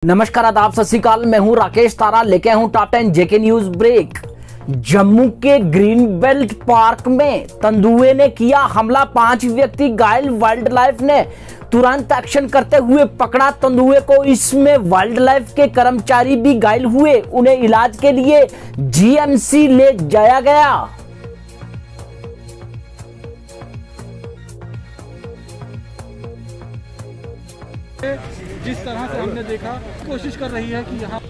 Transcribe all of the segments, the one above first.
नमस्कार, आदाब, सत श्री अकाल। मैं हूं राकेश तारा, लेके हूं top 10 JK news break. Jammu के ग्रीन बेल्ट पार्क में तेंदुए ने किया हमला, 5 व्यक्ति घायल। वाइल्ड लाइफ ने तुरंत एक्शन करते हुए पकड़ा तेंदुए को। इसमें वाइल्ड लाइफ के कर्मचारी भी घायल हुए, उन्हें इलाज के लिए जीएमसी ले जाया गया। जिस तरह से हमने देखा, कोशिश कर रही है कि यहाँ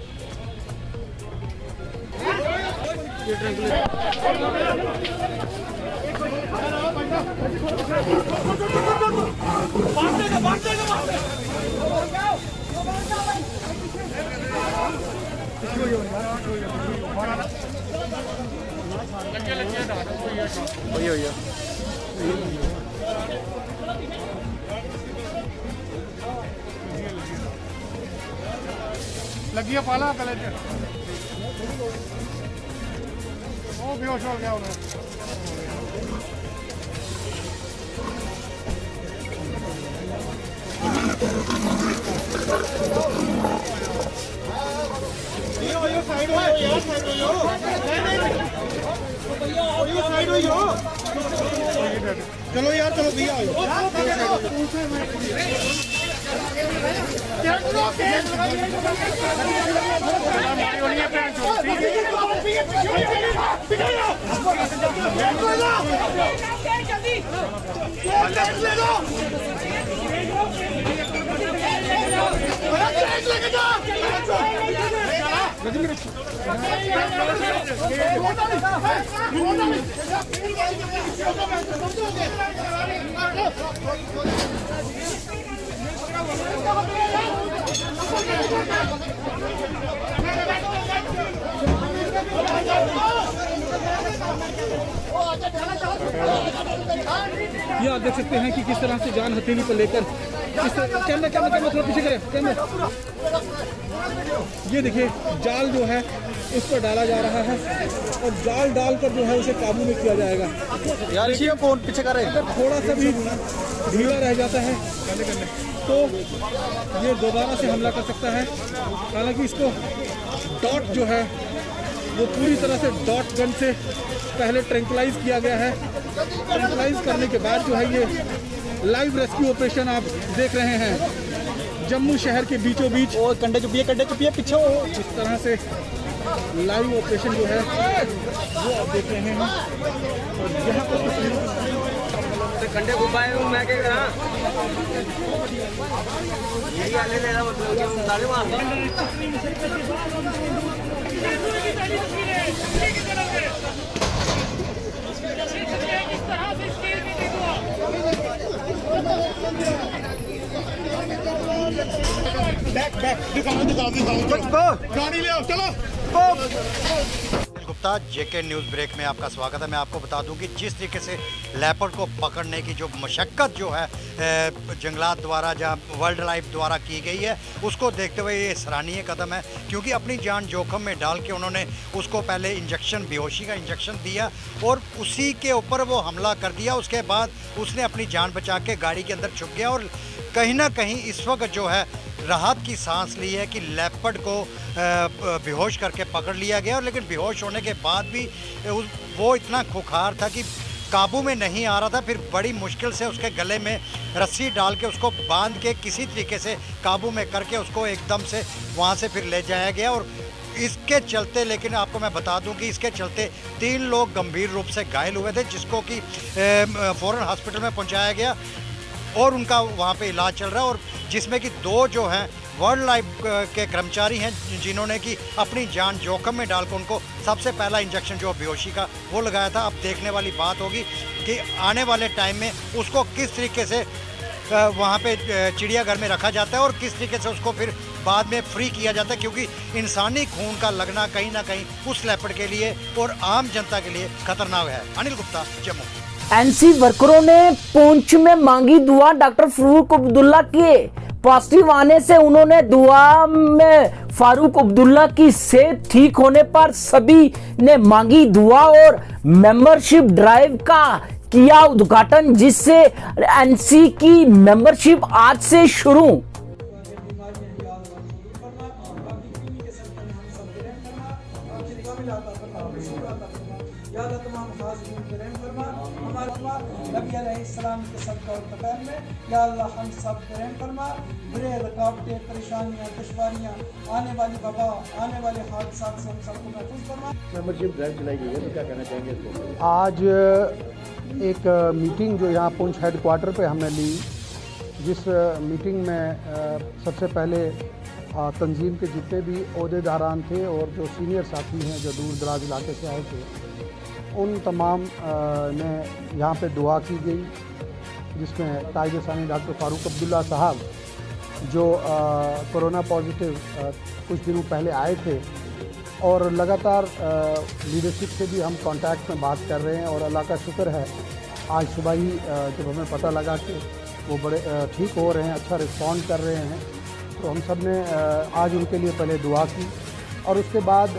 लगी है पाला गले च वो बेहोश हो गया उन्हें। साइड हो यार, साइड हो। चलो यार, चलो भैया ये आप देख सकते हैं कि किस तरह से जान हथेली पर लेकर कैमरा थोड़ा पीछे करें। कैमरा ये देखिए, जाल जो है उस पर डाला जा रहा है और जाल डालकर जो है उसे काबू में किया जाएगा। यार ये फोन पीछे करें, अगर थोड़ा सा भी ढीला रह जाता है तो ये दोबारा से हमला कर सकता है। हालांकि इसको डॉट जो है वो पूरी तरह से डॉट गन से पहले ट्रैंकुलाइज किया गया है। ट्रैंकुलाइज करने के बाद जो है ये लाइव रेस्क्यू ऑपरेशन आप देख रहे हैं जम्मू शहर के बीचों बीच। और कंडे चुपिए पीछे हो। इस तरह से लाइव ऑपरेशन जो है वो आप देख रहे हैं। और यहाँ पर कंडे घुमाए मैं क्या करा यही आले ले रहा मतलब कि ताले मार गाड़ी ले आओ, चलो। गुप्ता, जेके न्यूज़ ब्रेक में आपका स्वागत है। मैं आपको बता दूं कि जिस तरीके से लेपर्ड को पकड़ने की जो मशक्क़त जो है जंगलात द्वारा, जहाँ वाइल्ड लाइफ द्वारा की गई है, उसको देखते हुए ये सराहनीय कदम है। क्योंकि अपनी जान जोखिम में डाल के उन्होंने उसको पहले इंजेक्शन, बेहोशी का इंजेक्शन दिया और उसी के ऊपर वो हमला कर दिया। उसके बाद उसने अपनी जान बचा के गाड़ी के अंदर छुप गया और कहीं ना कहीं इस वक्त जो है राहत की सांस ली है कि लेपर्ड को बेहोश करके पकड़ लिया गया। और लेकिन बेहोश होने के बाद भी वो इतना खुखार था कि काबू में नहीं आ रहा था। फिर बड़ी मुश्किल से उसके गले में रस्सी डाल के उसको बांध के किसी तरीके से काबू में करके उसको एकदम से वहाँ से फिर ले जाया गया। और इसके चलते, लेकिन आपको मैं बता दूं कि इसके चलते 3 लोग गंभीर रूप से घायल हुए थे, जिसको कि फौरन हॉस्पिटल में पहुँचाया गया और उनका वहाँ पे इलाज चल रहा है। और जिसमें कि 2 जो हैं वाइल्ड लाइफ के कर्मचारी हैं, जिन्होंने कि अपनी जान जोखिम में डालकर उनको सबसे पहला इंजेक्शन जो बेहोशी का वो लगाया था। अब देखने वाली बात होगी कि आने वाले टाइम में उसको किस तरीके से वहाँ पे चिड़ियाघर में रखा जाता है और किस तरीके से उसको फिर बाद में फ्री किया जाता है। क्योंकि इंसानी खून का लगना कहीं ना कहीं उस लेपर्ड के लिए और आम जनता के लिए खतरनाक है। अनिल गुप्ता, जम्मू। एनसी वर्करों ने पुंछ में मांगी दुआ, डॉक्टर फारूक अब्दुल्ला के पॉजिटिव आने से उन्होंने दुआ में फारूक अब्दुल्ला की सेहत ठीक होने पर सभी ने मांगी दुआ और मेंबरशिप ड्राइव का किया उद्घाटन, जिससे एनसी की मेंबरशिप आज से शुरू। नबी अलैहिस्सलाम के सदका और तफैल में या अल्लाह हम सब पे रहम फरमा। बुरे रुकावटें, परेशानियाँ, दुश्वारियाँ, आने वाली वबा, आने वाले हादसा से हम सबको महफूज फरमा। मेंबरशिप ड्राइव चलाई गई है, तो क्या कहना चाहेंगे इसको? आज एक मीटिंग जो यहाँ पुंछ हेडक्वार्टर पे हमने ली, जिस मीटिंग में सबसे पहले तंजीम के जितने भी ओहदेदारान थे और जो सीनियर साथी हैं जो दूर दराज इलाके से आए थे, उन तमाम ने यहाँ पे दुआ की गई, जिसमें कायदे सानी डॉक्टर फ़ारूक अब्दुल्ला साहब जो कोरोना पॉजिटिव कुछ दिनों पहले आए थे, और लगातार लीडरशिप से भी हम कांटेक्ट में बात कर रहे हैं। और अल्लाह का शुक्र है, आज सुबह ही जब हमें पता लगा कि वो बड़े ठीक हो रहे हैं, अच्छा रिस्पॉन्ड कर रहे हैं, तो हम सब ने आज उनके लिए पहले दुआ की। और उसके बाद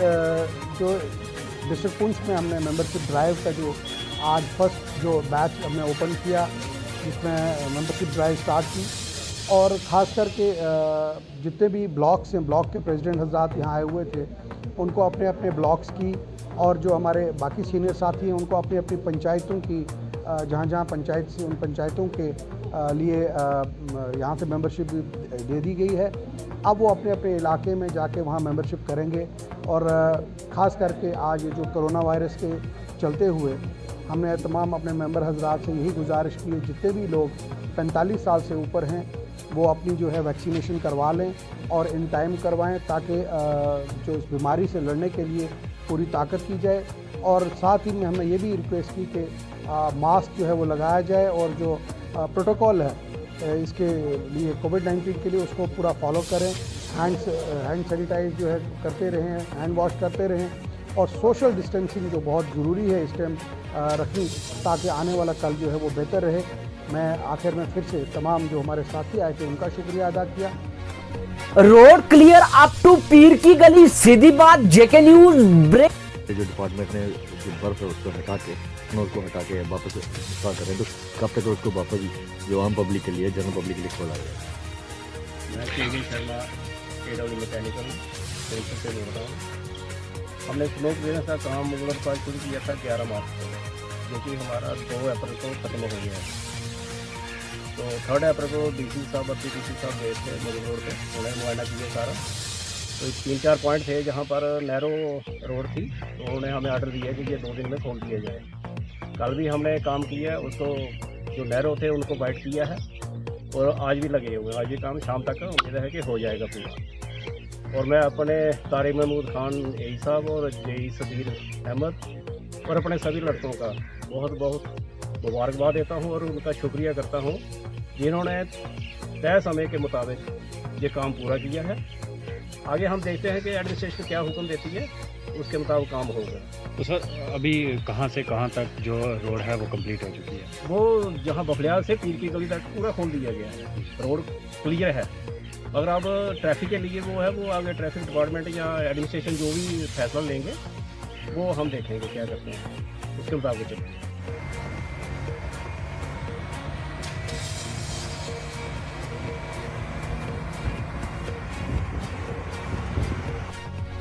जो डिस्ट्रिक्ट पुंछ में हमने मेंबरशिप ड्राइव का जो आज फर्स्ट जो बैच हमने ओपन किया, जिसमें मेंबरशिप ड्राइव स्टार्ट की, और ख़ास करके जितने भी ब्लॉक्स हैं, ब्लॉक के प्रेसिडेंट हज़रात यहाँ आए हुए थे, उनको अपने अपने ब्लॉक्स की, और जो हमारे बाकी सीनियर साथी हैं उनको अपनी अपनी पंचायतों की जहाँ जहाँ पंचायत से उन पंचायतों के लिए यहाँ से मेंबरशिप दे दी गई है। अब वो अपने अपने इलाके में जाके वहाँ मेंबरशिप करेंगे। और ख़ास करके आज जो कोरोना वायरस के चलते हुए हमने तमाम अपने मेंबर हज़रात से यही गुजारिश की है, जितने भी लोग 45 साल से ऊपर हैं वो अपनी जो है वैक्सीनेशन करवा लें और इन टाइम करवाएं, ताकि जो इस बीमारी से लड़ने के लिए पूरी ताकत की जाए। और साथ ही में हमने ये भी रिक्वेस्ट की कि मास्क जो है वो लगाया जाए, और जो प्रोटोकॉल है इसके लिए कोविड-19 के लिए उसको पूरा फॉलो करें। हैंड सैनिटाइज जो है करते रहें, हैंड वॉश करते रहें, और सोशल डिस्टेंसिंग जो बहुत ज़रूरी है इस टाइम रखनी, ताकि आने वाला कल जो है वो बेहतर रहे। मैं आखिर में फिर से तमाम जो हमारे साथी आए थे उनका शुक्रिया अदा किया। रोड क्लियर अप टू पीर की गली, सीधी बात जेके न्यूज ब्रेक। जो डिपार्टमेंट ने जो बर्फ है उसको हटा के, स्नो को हटा के वापस स्टार्ट करें, तो कब तक उसको वापस जो आम पब्लिक के लिए, जनरल पब्लिक के लिए खोला जाए? मैं केवी शर्मा AW मैकेनिकल से बोल रहा हूँ। हमने स्नो क्लियरेंस का काम मतलब शुरू किया था 11 मार्च को, जो कि हमारा 2 अप्रैल को ख़त्म हो गया है। तो 3 अप्रैल को DC साहब गए थे मेरे रोड पे, उन्हें मुआयना किया सारा। तो 3-4 पॉइंट थे जहाँ पर नैरो रोड थी, तो उन्होंने हमें आर्डर दिया कि ये 2 दिन में खोल दिया जाए। कल भी हमने काम किया, उसको जो नैरो थे उनको वाइट किया है, और आज भी लगे हुए हैं। आज ये काम शाम तक उम्मीद है कि हो जाएगा पूरा। और मैं अपने तारिक महमूद खान AE साहब और JE सदीर अहमद और अपने सभी लड़कों का बहुत बहुत मुबारकबाद देता हूँ, और उनका शुक्रिया करता हूँ जिन्होंने तय समय के मुताबिक ये काम पूरा किया है। आगे हम देखते हैं कि एडमिनिस्ट्रेशन क्या हुक्म देती है, उसके मुताबिक काम होगा। तो सर अभी कहाँ से कहाँ तक जो रोड है वो कंप्लीट हो चुकी है? वो जहाँ बफलियाल से पीर की गली तक पूरा खोल दिया गया है, रोड क्लियर है। अगर अब ट्रैफिक के लिए वो है, वो आगे ट्रैफिक डिपार्टमेंट या एडमिनिस्ट्रेशन जो भी फैसला लेंगे वो हम देखेंगे क्या करते हैं, उसके मुताबिक चलेंगे।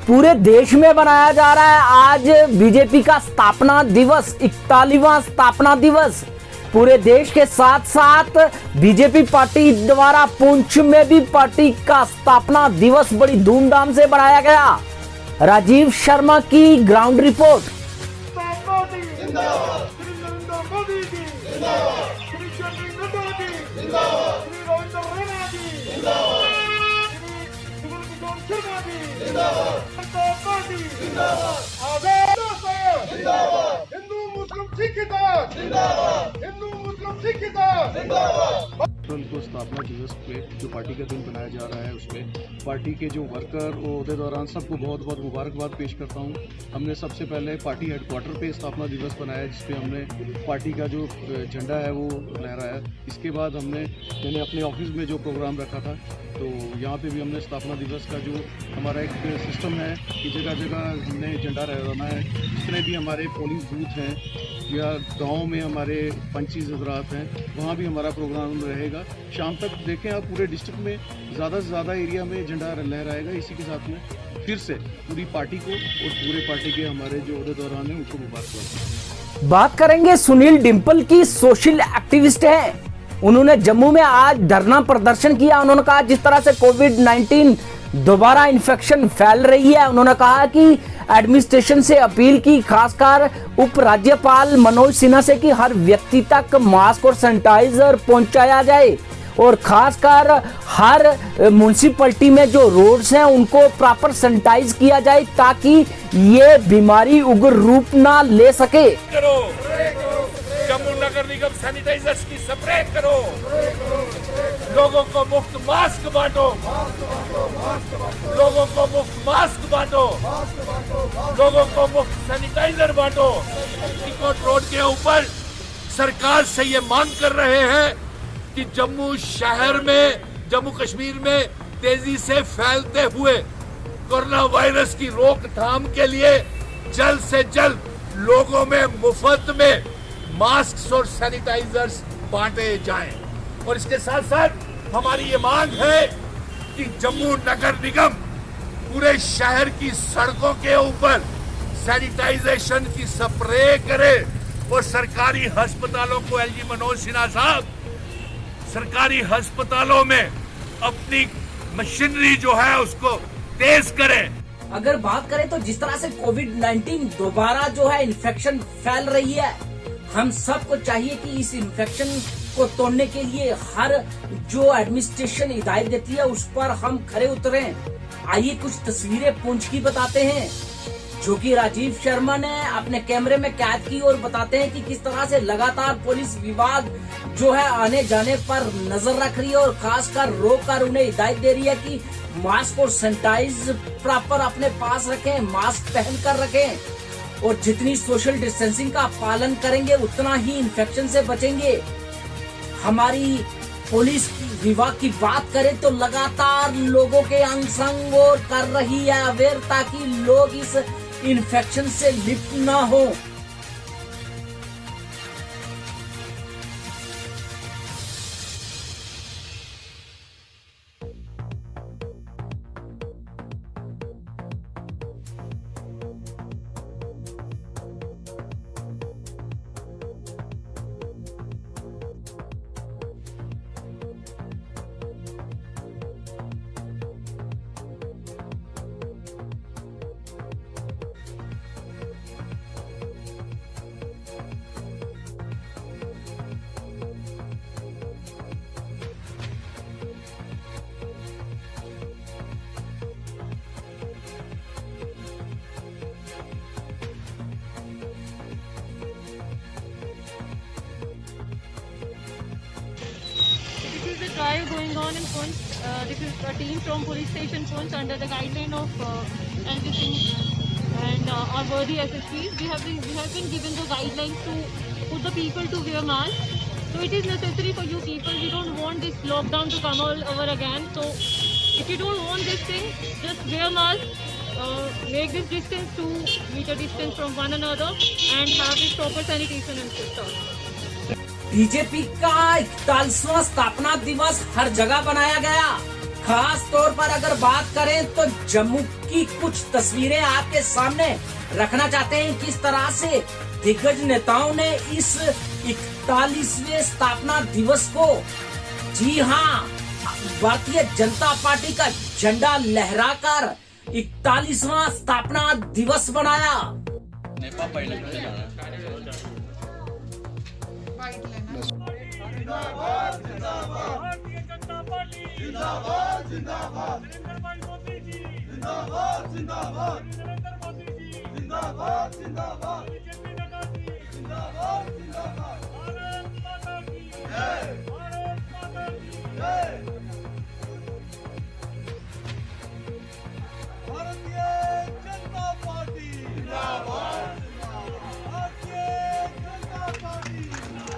पूरे देश में मनाया जा रहा है आज बीजेपी का स्थापना दिवस, 41वां स्थापना दिवस। पूरे देश के साथ साथ बीजेपी पार्टी द्वारा पुंछ में भी पार्टी का स्थापना दिवस बड़ी धूमधाम से मनाया गया। राजीव शर्मा की ग्राउंड रिपोर्ट। हिंदू मुस्लिम सिख जिंदाबाद, हिंदू मुस्लिम सिख जिंदाबाद। को स्थापना दिवस पे जो पार्टी का दिन बनाया जा रहा है, उसमें पार्टी के जो वर्कर और ओहदेदारान सबको बहुत बहुत मुबारकबाद पेश करता हूँ। हमने सबसे पहले पार्टी हेडक्वार्टर पे स्थापना दिवस बनाया, जिसपे हमने पार्टी का जो झंडा है वो लहराया। इसके बाद मैंने अपने ऑफिस में जो प्रोग्राम रखा था, तो यहाँ पे भी हमने स्थापना दिवस का जो हमारा एक सिस्टम है कि जगह जगह हमने झंडा लहराना है। जितने भी हमारे पोलिंग बूथ हैं या गाँव में हमारे पंचीज हजरात हैं, वहाँ भी हमारा प्रोग्राम रहेगा। शाम तक देखें आप, पूरे डिस्ट्रिक्ट में ज़्यादा से ज़्यादा एरिया में झंडा लहराएगा। इसी के साथ में फिर से पूरी पार्टी को और पूरे पार्टी के हमारे जो ओहदेदारान हैं उनको मुबारकबाद। बात करेंगे सुनील डिंपल की। सोशल एक्टिविस्ट हैं, उन्होंने जम्मू में आज धरना प्रदर्शन किया। उन्होंने कहा जिस तरह से कोविड-19 दोबारा इन्फेक्शन फैल रही है, उन्होंने कहा कि एडमिनिस्ट्रेशन से अपील की, खासकर उपराज्यपाल मनोज सिन्हा से, कि हर व्यक्ति तक मास्क और सैनिटाइजर पहुंचाया जाए और खासकर हर म्युनिसिपैलिटी में जो रोड्स हैं उनको प्रॉपर सैनिटाइज किया जाए ताकि ये बीमारी उग्र रूप ना ले सके। जम्मू नगर निगम सैनिटाइजर्स की स्प्रे करो, लोगों को मुफ्त मास्क बांटो, लोगों को मुफ्त मास्क बांटो, लोगों को मुफ्त सैनिटाइजर बांटो। कोट रोड के ऊपर सरकार से ये मांग कर रहे हैं कि जम्मू शहर में, जम्मू कश्मीर में तेजी से फैलते हुए कोरोना वायरस की रोकथाम के लिए जल्द से जल्द लोगों में मुफ्त में मास्क और सैनिटाइजर्स बांटे जाएं। और इसके साथ साथ हमारी ये मांग है कि जम्मू नगर निगम पूरे शहर की सड़कों के ऊपर सैनिटाइजेशन की स्प्रे करे और सरकारी अस्पतालों को, एलजी मनोज सिन्हा साहब, सरकारी अस्पतालों में अपनी मशीनरी जो है उसको तेज करें। अगर बात करें तो जिस तरह से कोविड-19 दोबारा जो है इन्फेक्शन फैल रही है, हम सबको चाहिए कि इस इन्फेक्शन को तोड़ने के लिए हर जो एडमिनिस्ट्रेशन हिदायत देती है उस पर हम खरे उतरें। आइए कुछ तस्वीरें पुंछ की बताते हैं जो कि राजीव शर्मा ने अपने कैमरे में कैद की और बताते हैं कि किस तरह से लगातार पुलिस विभाग जो है आने जाने पर नजर रख रही है और खासकर रोक कर उन्हें हिदायत दे रही है कि मास्क और सैनिटाइज प्रॉपर अपने पास रखें, मास्क पहन कर रखें और जितनी सोशल डिस्टेंसिंग का पालन करेंगे उतना ही इन्फेक्शन से बचेंगे। हमारी पुलिस विभाग की बात करें तो लगातार लोगों के अंग संग और कर रही है अवेयर ताकि लोग इस इन्फेक्शन से लिप्त ना हो। Drive going on in Punch. This is a team from police station Punch under the guideline of LG Singh and our worthy SSPs. We have been given the guidelines to put the people to wear masks. So it is necessary for you people. We don't want this lockdown to come all over again. So if you don't want this thing, just wear masks. Make this distance 2 meter distance from one another and have this proper sanitation and stuff. BJP का 41वां स्थापना दिवस हर जगह बनाया गया। खास तौर पर अगर बात करें तो जम्मू की कुछ तस्वीरें आपके सामने रखना चाहते हैं किस तरह से दिग्गज नेताओं ने इस 41वें स्थापना दिवस को, जी हाँ, भारतीय जनता पार्टी का झंडा लहराकर 41वां स्थापना दिवस बनाया। जिंदाबाद जिंदाबाद भारतीय जनता पार्टी जिंदाबाद जिंदाबाद नरेंद्र भाई मोदी जी जिंदाबाद जिंदाबाद नरेंद्र मोदी जी जिंदाबाद जिंदाबाद बीजेपी नड्डा जी जिंदाबाद जिंदाबाद भारत माता की जय, भारत माता की जय। भारतीय जनता पार्टी जिंदाबाद, भारतीय जनता पार्टी जिंदाबाद,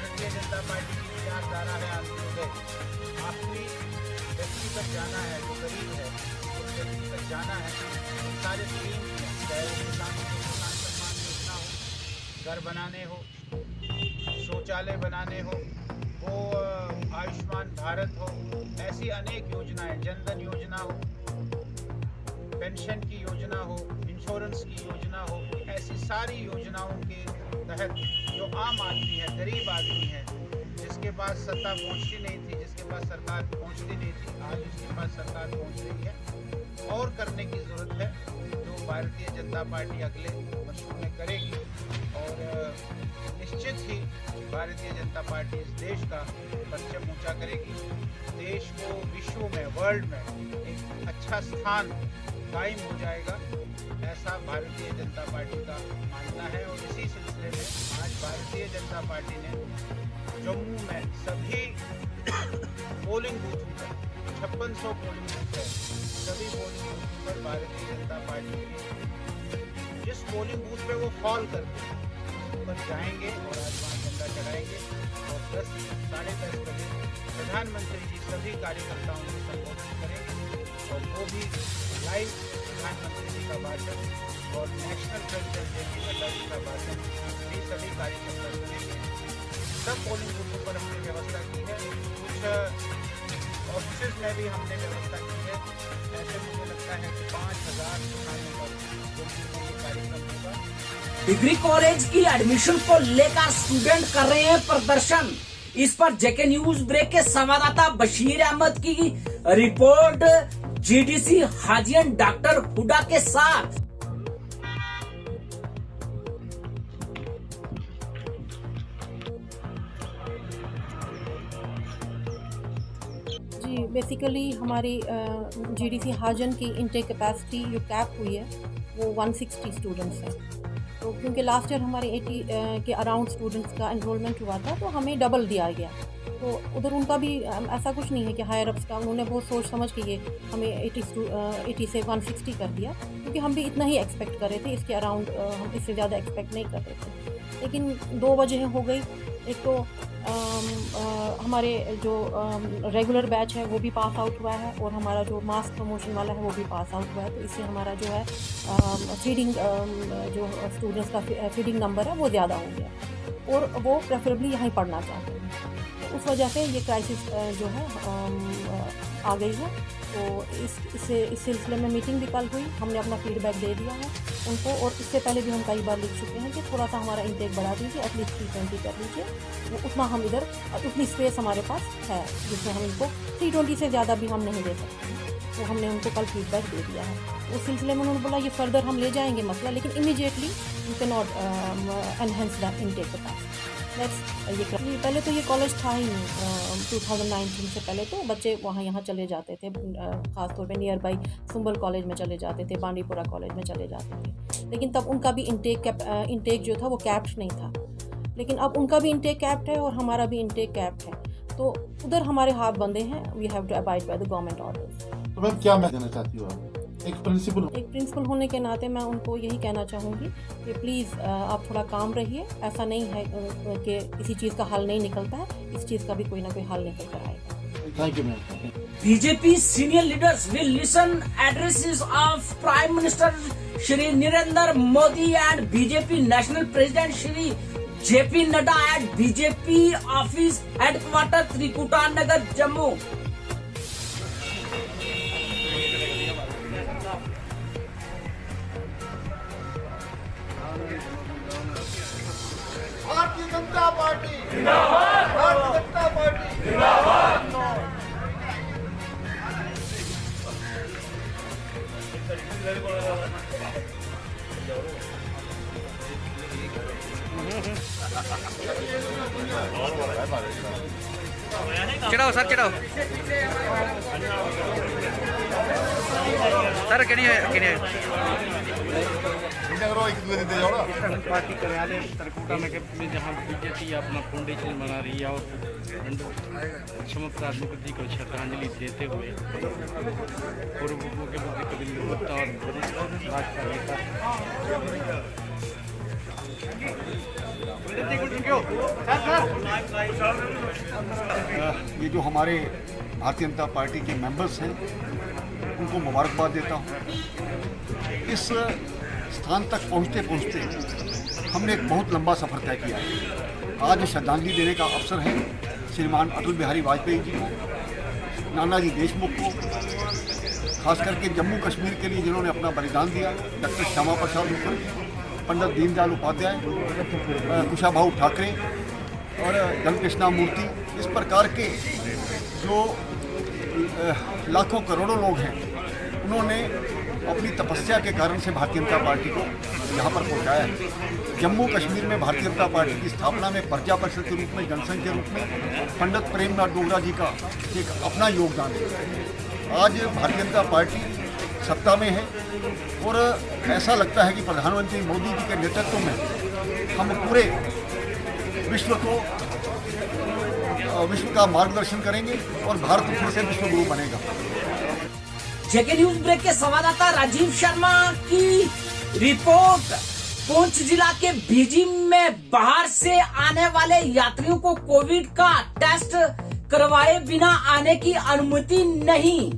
भारतीय जनता पार्टी की विचारधारा है अंत्योदय। आखिरी व्यक्ति तक जाना है, जो गरीब है उस व्यक्ति तक जाना है। सारे स्कीम चाहे वो किसान सम्मान योजना हो, घर बनाने हो, शौचालय बनाने हो, वो आयुष्मान भारत हो, ऐसी अनेक योजनाएं, जनधन योजना हो, पेंशन की योजना हो, इंश्योरेंस की योजना हो, ऐसी सारी योजनाओं के तहत जो आम आदमी है, गरीब आदमी है, जिसके पास सत्ता पहुंचती नहीं थी, जिसके पास सरकार पहुंचती नहीं थी, आज उसके पास सरकार पहुंच रही है। और करने की ज़रूरत है जो भारतीय जनता पार्टी अगले वर्षों में करेगी। और निश्चित ही भारतीय जनता पार्टी इस देश का परचम ऊंचा करेगी, देश को विश्व में, वर्ल्ड में एक अच्छा स्थान कायम हो जाएगा, ऐसा भारतीय जनता पार्टी का मानना है। और इसी सिलसिले में आज भारतीय जनता पार्टी ने जम्मू में सभी पोलिंग बूथों पर 5600 पोलिंग बूथ है, सभी पोलिंग बूथों पर भारतीय जनता पार्टी के जिस पोलिंग बूथ पे वो फॉल करते हैं उस पर जाएंगे और आज वहाँ झंडा चढ़ाएंगे। और 10-10:30 बजे प्रधानमंत्री जी सभी कार्यकर्ताओं को संबोधित करेंगे और वो भी लाइव प्रधानमंत्री जी का भाषण और national president JP Nadda ji का भाषण भी सभी कार्यकर्ता सुनेंगे। सब पोलिंग बूथों पर हमने व्यवस्था की है, कुछ ऑफिस में भी हमने व्यवस्था की है। ऐसे मुझे लगता है कि 5000 स्थानों पर जम्मू में ये कार्यक्रम होगा। डिग्री कॉलेज की एडमिशन को लेकर स्टूडेंट कर रहे हैं प्रदर्शन। इस पर जेके न्यूज ब्रेक के संवाददाता बशीर अहमद की रिपोर्ट जीडीसी हाजियन डॉक्टर हुडा के साथ। जी बेसिकली हमारी जीडीसी हाजन की इनटेक कैपेसिटी जो कैप हुई है वो 160 स्टूडेंट्स हैं। तो क्योंकि लास्ट ईयर हमारे 80 के अराउंड स्टूडेंट्स का एनरोलमेंट हुआ था तो हमें डबल दिया गया। तो उधर उनका भी ऐसा कुछ नहीं है कि हायर अप्स का, उन्होंने बहुत सोच समझ के ये हमें 80 से 160 कर दिया, क्योंकि हम भी इतना ही एक्सपेक्ट कर रहे थे, इसके अराउंड हम इससे ज़्यादा एक्सपेक्ट नहीं कर रहे थे। लेकिन 2 वजह हो गई। एक तो हमारे जो रेगुलर बैच है वो भी पास आउट हुआ है और हमारा जो मास प्रमोशन वाला है वो भी पास आउट हुआ है। तो इससे हमारा जो है फीडिंग जो स्टूडेंट्स का फीडिंग नंबर है वो ज़्यादा हो गया और वो प्रेफरेबली यहाँ ही पढ़ना चाहते हैं। तो उस वजह से ये क्राइसिस जो है आ गई है। तो इस सिलसिले में मीटिंग भी कल हुई, हमने अपना फीडबैक दे दिया है उनको। और इससे पहले भी हम कई बार लिख चुके हैं कि थोड़ा सा हमारा इंटेक बढ़ा दीजिए, एटलीस्ट 320 कर लीजिए। वो उतना हम इधर उतनी स्पेस हमारे पास है जिसमें हम इनको 320 से ज़्यादा भी हम नहीं दे सकते हैं। तो हमने उनको कल फीडबैक दे दिया है। उस सिलसिले में उन्होंने बोला ये फर्दर हम ले जाएंगे मसला, लेकिन immediately you can not enhance the intake capacity. ये पहले तो ये कॉलेज था ही नहीं। 2019 से पहले तो बच्चे वहाँ यहाँ चले जाते थे, ख़ासतौर पे नियर बाई सुंबल कॉलेज में चले जाते थे, बांडीपुरा कॉलेज में चले जाते थे। लेकिन तब उनका भी इंटेक जो था वो कैप्ड नहीं था। लेकिन अब उनका भी इंटेक कैप्ड है और हमारा भी इंटेक कैप्ड है। तो उधर हमारे हाथ बंधे हैं। We have to abide by the government orders. तो मैम क्या मैं देना चाहती हूँ एक प्रिंसिपल होने के नाते मैं उनको यही कहना चाहूँगी कि प्लीज़ आप थोड़ा काम रहिए। ऐसा नहीं है कि किसी चीज़ का हल नहीं निकलता है, इस चीज़ का भी कोई ना कोई हल निकल कर आएगा। Thank you ma'am. BJP senior leaders will listen addresses of prime minister Shri Narendra Modi and BJP national president Shri JP Nadda at BJP office headquarter Trikuta Nagar Jammu. Bharatiya Janata party जिंदाबाद, भारतीय जनता पार्टी जिंदाबाद। चढ़ाओ सर, चढ़ाओ सर। पार्टी कार्यालय तरकुटा में जहाँ बीजेपी अपना फाउंडेशन बना रही है और क्षमा प्रसाद मुखर्जी को श्रद्धांजलि देते हुए पूर्व मुख्यमंत्री कपिल गुप्ता और भाजपा नेता ये जो हमारे भारतीय जनता पार्टी के मेंबर्स हैं उनको मुबारकबाद देता हूँ। इस स्थान तक पहुँचते पहुँचते हमने एक बहुत लंबा सफ़र तय किया है। आज श्रद्धांजलि देने का अवसर है श्रीमान अटल बिहारी वाजपेयी जी को, नानाजी देशमुख को, खास करके जम्मू कश्मीर के लिए जिन्होंने अपना बलिदान दिया, डॉक्टर श्यामा प्रसाद मुखर्जी, पंडित दीनदयाल उपाध्याय, कुशाभाऊ ठाकरे और जलकृष्णा मूर्ति, इस प्रकार के जो लाखों करोड़ों लोग हैं उन्होंने अपनी तपस्या के कारण से भारतीय जनता पार्टी को यहाँ पर पहुँचाया है। जम्मू कश्मीर में भारतीय जनता पार्टी की स्थापना में प्रजा परिषद के रूप में, जनसंघ के रूप में पंडित प्रेमनाथ डोगरा जी का एक अपना योगदान है। आज भारतीय जनता पार्टी सत्ता में है और ऐसा लगता है कि प्रधानमंत्री मोदी जी के नेतृत्व में हम पूरे विश्व का मार्गदर्शन करेंगे और भारत फिर से विश्व गुरु बनेगा। जेके न्यूज ब्रेक के संवाददाता राजीव शर्मा की रिपोर्ट। पुंछ जिला के बीजिंग में बाहर से आने वाले यात्रियों को कोविड का टेस्ट करवाए बिना आने की अनुमति नहीं।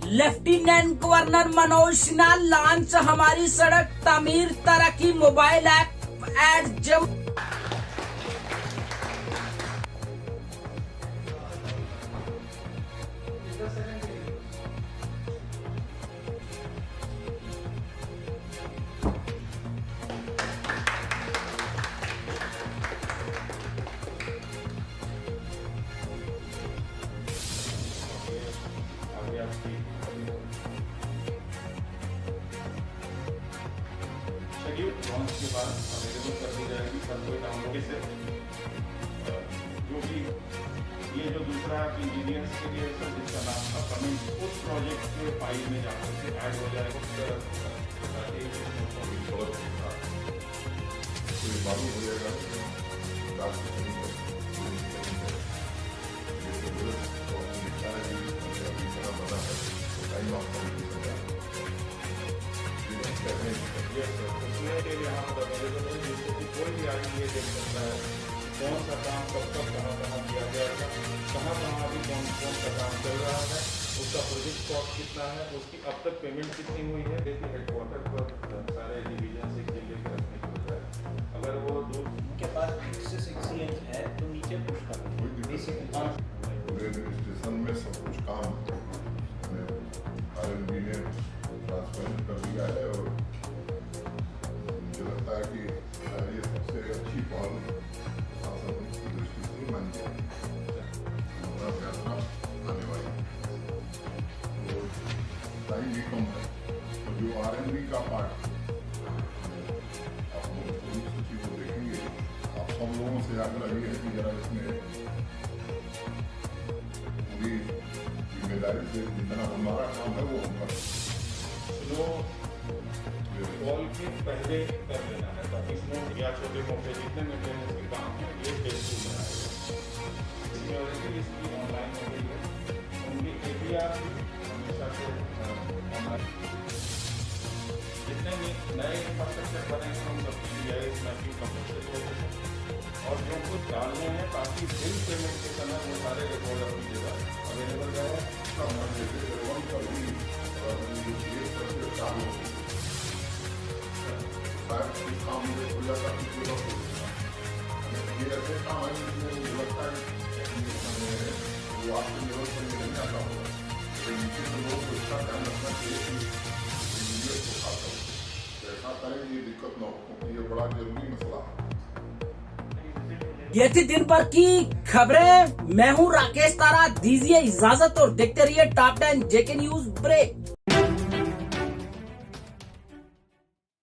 Lieutenant governor Manoj Sinha launch हमारी सड़क तामीर तरक्की mobile app at Jammu. Schedule launch के बाद अवेलेबल कर दी जाएगी सबको डाउनलोड से। जो कि ये जो दूसरा इंजीनियर्स के लिए सर जिसका नाम था कमिंग, उस प्रोजेक्ट के फाइल में जाकर से ऐड हो जाएगा। मालूम हो जाएगा यहाँ पर अवेलेबल है, जिससे कि कोई भी आदमी ये देख सकता है कौन सा काम कब कब कहाँ किया गया था, कहाँ अभी कौन सा काम चल रहा है, उसका प्रोजेक्ट कॉस्ट कितना है, उसकी अब तक पेमेंट कितनी हुई है। देखिए हेडक्वार्टर पर सारे डिवीजन से लेकर रखने के बजाय अगर वो दूर के पास एक्सेस एक्सीलेंस है तो नीचे पुश कर पूरे एडमिनिस्ट्रेशन में सब कुछ काम RMB ने ट्रांसपेरेंट कर दिया है और मुझे लगता है कि ये सबसे अच्छी पहल शासन की दृष्टि से मानी जाएगी। यात्रा आने वाली तो टाइम भी कम है, तो जो RMB का पार्ट आप लोग सचिव को देखेंगे, आप हम लोगों से आग्रह ये है कि जरा इसमें पूरी जिम्मेदारी से जितना हमारा काम है वो हम करें। स्नो फॉल के पहले कर लेना है ताकि स्नो या छोटे मोटे जितने मेंटेनेंस के काम हैं ये फेज 2 में आएगा। इसकी वजह से इसकी ऑनलाइन हो गई है। उनकी APR हमेशा से हमारे जितने भी नए इंफ्रास्ट्रक्चर बनेंगे हम सबकी GIS मैपिंग कंपलसरी होगी और जो कुछ डालने हैं ताकि बिल पेमेंट के समय वो सारे रिकॉर्ड अपनी जगह अवेलेबल रहे। ये दिक्कत न हो क्योंकि ये बड़ा जरूरी मसला है। ये थी दिन भर की खबरें। मैं हूं राकेश तारा, दीजिए इजाजत और देखते रहिए टॉप 10 JK न्यूज ब्रेक।